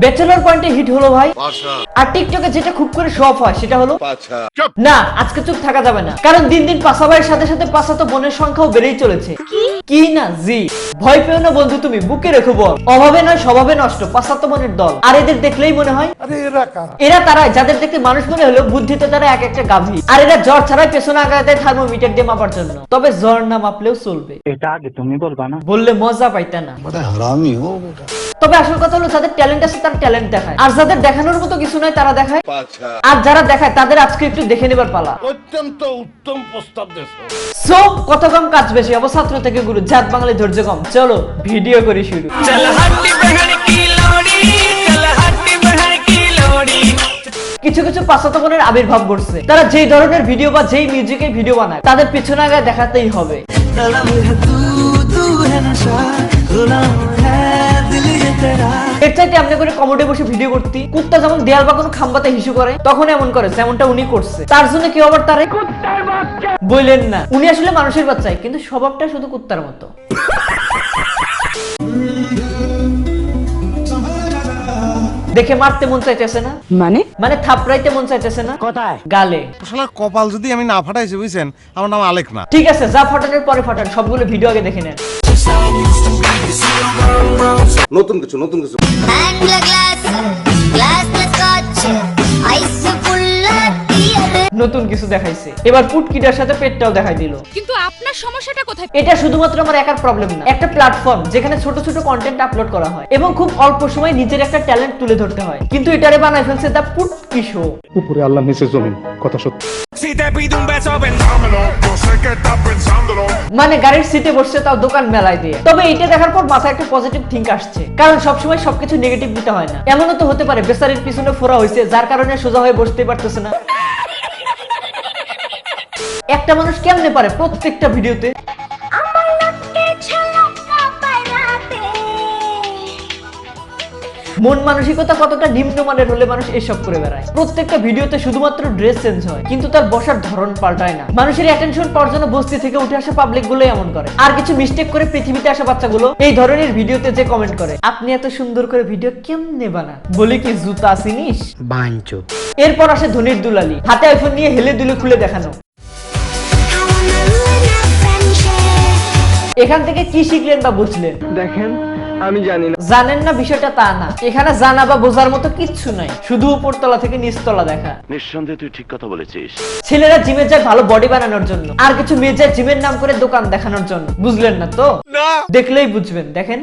Bachelor পয়েন্টে hit হলো ভাই। আর টিকটকে যেটা খুব করে শো অফ হয় সেটা হলো না, আজকে চুপ থাকা যাবে না, কারণ দিন দিন পাশা ভাইয়ের সাথে সাথে পাশাতো বোনের সংখ্যাও বেড়েই চলেছে। কি না জি, ভয় পেও না বন্ধু, তুমি বুকে রেখো বল। অভাবে নয় স্বভাবে নষ্ট পাশাতো বোনের দল। আর এদের দেখলেই মনে হয় এরা তারাই যাদের দেখতে মানুষ মনে হলেও বুদ্ধিতে তারা এক একটা গাভী। আর এরা জ্বর ছাড়াই পেছনে আগায় দেয় থার্মোমিটার দিয়ে মাপার জন্য। তবে জ্বর না মাপলেও চলবে, এটা আগে তুমি বলবা না, বললে মজা পাইতে না। তবে আসল কথা হলো যাদের ট্যালেন্ট আছে তারা ট্যালেন্ট দেখায়, আর যাদের দেখানোর মতো কিছু নয় তারা দেখায়। আর যারা দেখায় তাদের আজকে একটু দেখে নেবার পালা। অত্যন্ত উত্তম প্রস্তাব দিয়েছো। সো কত কম কাজ বেশি, অবছাত্র থেকে গুরু, জাত বাঙালি ধৈর্য কম। চলো ভিডিও করি শুরু। কিছু কিছু পাঁচশত বোনের আবির্ভাব ঘটছে। তারা যেই ধরনের ভিডিও বা যেই মিউজিকের ভিডিও বানায় তাদের পিছনে আগে দেখাতেই হবে। এর চাইতে আপনি করে কমোডে বসে ভিডিও করতে, কুত্তা যেমন দেয়াল বা কোনো খাম্বাতে হিসু করে তখন এমন করে, যেমনটা উনি করছে। তার জন্য কেউ আবার তারে বললেন না, উনি আসলে মানুষের বাচ্চাই, কিন্তু স্বভাবটা শুধু কুত্তার মতো। দেখে মারতে মন চাইতেছে না, মানে থাপড়াইতে মন চাইতেছে না। কোথায়? গালে। শালার কপাল যদি আমি না ফাটাইছি বুঝছেন, আমার নাম আলেক না। ঠিক আছে, যা ফাটানোর পরে ফাটান, সবগুলো ভিডিও আগে দেখে নেন। নতুন কিছু নতুন কিছু দেখাইছে। এবার পুটকিটার সাথে পেটটাও দেখাই দিল। কিন্তু আপনার সমস্যাটা কোথায়? এটা শুধুমাত্র আমার একার প্রবলেম না, একটা প্ল্যাটফর্ম যেখানে ছোট ছোট কন্টেন্ট আপলোড করা হয় এবং খুব অল্প সময় নিজের একটা ট্যালেন্ট তুলে ধরতে হয়, কিন্তু এটারে বানাই ফেলছে দা পুটকি শো। উপরে আল্লাহ নিচে জমিন, কথা সত্যি। মানে গাড়ির সিটে বসছে, তাও দোকান মেলায় দিয়ে। তবে এটা দেখার পর মাথায় একটা পজিটিভ থিঙ্ক আসছে, কারণ সবসময় সবকিছু নেগেটিভ দিতে হয় না। এমনও তো হতে পারে বেচারির পিছনে ফোড়া হয়েছে, যার কারণে সোজা হয়ে বসতে পারতেছে না। একটা মানুষ কেমনে পারে প্রত্যেকটা ভিডিওতে মন মানসিকতা কতটা নিম্নমানের হলে মানুষ এসব করে বেড়ায়। প্রত্যেকটা ভিডিওতে শুধুমাত্র ড্রেস চেঞ্জ হয়, কিন্তু তার বসার ধরন পাল্টায় না। মানুষের অ্যাটেনশন পাওয়ার জন্য বস্তি থেকে উঠে আসা পাবলিক গুলো এমন করে। আর কিছু মিস্টেক করে পৃথিবীতে আসা বাচ্চাগুলো এই ধরনের ভিডিওতে যে কমেন্ট করে, আপনি এত সুন্দর করে ভিডিও কেমনে বানান, বলি কি জুতা চিনিস বাঞ্চো। এরপর আসে ধনির দুলালি, হাতে আইফোন নিয়ে হেলে দুলে খুলে দেখানো। এখান থেকে কি শিখলেন বা বুঝলেন? দেখেন, আমি জানি না। জানেন না বিষয়টা তা না, এখানে জানা বা বোঝার মতো কিচ্ছু নাই, শুধু উপরতলা থেকে নিচতলা দেখা। নিঃসন্দেহে তুই ঠিক কথা বলেছিস। ছেলেরা জিমে যায় ভালো বডি বানানোর জন্য, আর কিছু মেয়ে যায় জিমের নাম করে দোকান দেখানোর জন্য। বুঝলেন না তো? দেখলেই বুঝবেন। দেখেন,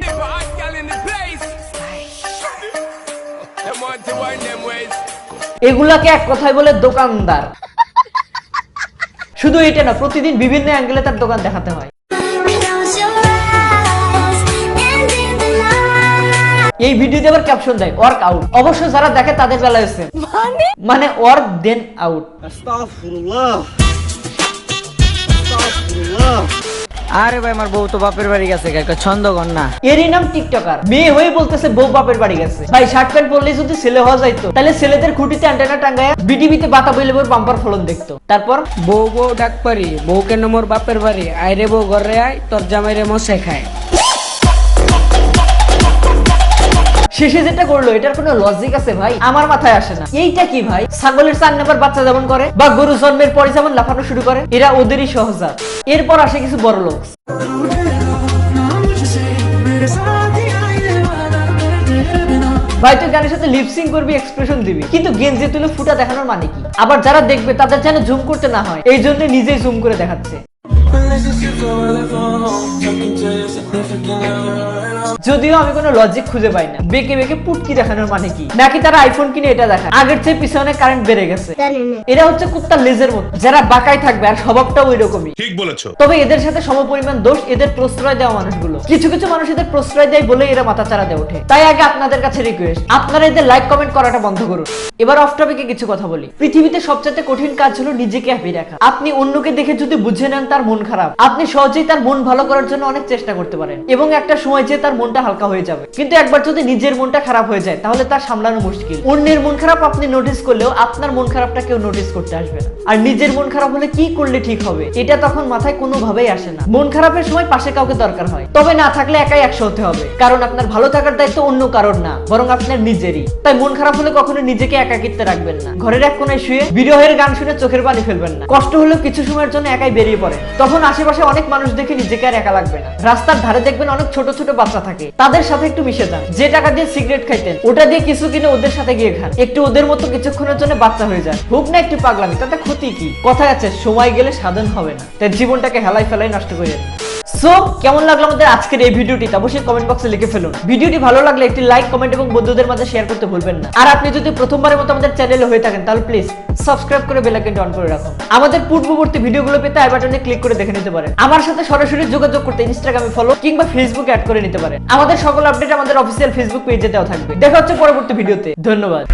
এগুলাকে এক কথায় বলে দোকানদার। শুধু এটা না, প্রতিদিন বিভিন্ন অ্যাঙ্গেলে তার দোকান দেখাতে হয়। এই ভিডিওতে আবার ক্যাপশন দেয় ওয়ার্ক আউট। অবশ্য যারা দেখে তাদের বেলা হয়েছে মানে ওয়ার্ক দেন আউট। আরে ভাই, আমার বউ তো বাপের বাড়ি গেছে, ছন্দ না। এরই নাম টিকটকার। মেয়ে হয়ে বলতেছে বউ বাপের বাড়ি গেছে। ভাই শার্ট প্যান্ট পরলে যদি ছেলে হওয়া যাইতো, তাহলে ছেলেদের খুঁটিতে অ্যান্টেনা টাঙ্গায় বিটিভিতে বাতা বইলে বউর বাম্পার ফলন দেখতো। তারপর বউ বউ ডাক পারি, বউ কেন মোর বাপের বাড়ি, আইরে বউ ঘরে আয়, তোর জামাইরে মশে খায়। শেষে যেটা করলো এটার কোনো লজিক আছে ভাই? আমার মাথায় আসে না। এইটা কি ভাই? ছাগলের 4 নাম্বার বাচ্চা যেমন করে বা গরু জন্মের পরে যেমন লাফানো শুরু করে, এরা ওদেরই সহজাত। এরপর আসে কিছু বড় লোক। ভাই তুই গানের সাথে লিপসিং করবি, এক্সপ্রেশন দিবি, কিন্তু গেঞ্জি তুলে ফুটা দেখানোর মানে কি? আবার যারা দেখবে তাদের যেন জুম করতে না হয়, এই জন্য নিজেই জুম করে দেখাচ্ছে। যদিও আমি কোনো লজিক খুঁজে পাই না। বেঁকে বেঁকে পুটকি দেখানোর মানে কি? নাকি তারা আইফোন কিনে এটা দেখায়? আগের চেয়ে পিছনে কারেন্ট বেড়ে গেছে। এরা হচ্ছে কুত্তার লেজের মতো, যারা বাঁকাই থাকবে আর স্বভাবটাও ওই রকমই। ঠিক বলেছো। তবে এদের সাথে সমপরিমাণ দোষ এদের প্রশ্রয় দেওয়া মানুষগুলো। কিছু কিছু মানুষ এদের প্রশ্রয় দেয় বলে এরা মাথা চারা দিয়ে ওঠে। তাই আগে আপনাদের কাছে রিকোয়েস্ট, আপনারা এদের লাইক কমেন্ট করাটা বন্ধ করুন। এবার অফ টপিকে কিছু কথা বলি। পৃথিবীতে সবচেয়ে কঠিন কাজ হলো নিজেকে হ্যাপি রাখা। আপনি অন্যকে দেখে যদি বুঝে নেন তার মন খারাপ, আপনি সহজেই তার মন ভালো করার জন্য অনেক চেষ্টা করতে পারেন এবং একটা সময় যে তার মনটা হালকা হয়ে যাবে। কিন্তু একবার যদি নিজের মনটা খারাপ হয়ে যায় তাহলে তার সামলানো মুশকিল। অন্যের মন খারাপ আপনি নোটিস করলেও আপনার মন খারাপটা কেউ নোটিস করতে আসবে না। আর নিজের মন খারাপ হলে কি করলে ঠিক হবে এটা তখন মাথায় কোনোভাবেই আসে না। মন খারাপের সময় পাশে কাউকে দরকার হয়, তবে না থাকলে একাই 100 হতে হবে। কারণ আপনার ভালো থাকার দায়িত্ব অন্য কারোর না, বরং আপনার নিজেরই। তাই মন খারাপ হলে কখনো নিজেকে একাকিত্বে রাখবেন না। ঘরের এক কোণায় শুয়ে বিরহের গান শুনে চোখের পানি ফেলবেন না। কষ্ট হলেও কিছু সময়ের জন্য একাই বেরিয়ে পড়ে, তখন আশেপাশে অনেক মানুষ দেখে নিজেকে আর একা লাগবে না। রাস্তার ধারে দেখবেন অনেক ছোট ছোট বাচ্চা থাকে, তাদের সাথে একটু মিশে যান। যে টাকা দিয়ে সিগারেট খাইতেন ওটা দিয়ে কিছু কিনে ওদের সাথে গিয়ে খান। একটু ওদের মতো কিছুক্ষণের জন্য বাচ্চা হয়ে যান। হোক না একটু পাগলামি, তাতে ক্ষতি কি? কথায় আছে সময় গেলে সাধন হবে না। তাই জীবনটাকে হেলাই ফেলাই নষ্ট করে না। সো কেমন লাগলো আমাদের আজকের এই ভিডিওটি অবশ্যই কমেন্ট বক্সে লিখে ফেলুন। ভিডিওটি ভালো লাগলে একটি লাইক, কমেন্ট এবং বন্ধুদের মাঝে শেয়ার করতে ভুলবেন না। আর আপনি যদি প্রথমবারের মতো আমাদের চ্যানেলে হয়ে থাকেন তাহলে প্লিজ সাবস্ক্রাইব করে বেল আইকনটি অন করে রাখুন। আমাদের পূর্ববর্তী ভিডিওগুলো পেতে আই বাটনে ক্লিক করে দেখে নিতে পারেন। আমার সাথে সরাসরি যোগাযোগ করতে ইনস্টাগ্রামে ফলো কিংবা ফেসবুকে অ্যাড করে নিতে পারেন। আমাদের সকল আপডেট আমাদের অফিসিয়াল ফেসবুক পেজে দেওয়া থাকবে। দেখা হচ্ছে পরবর্তী ভিডিওতে। ধন্যবাদ।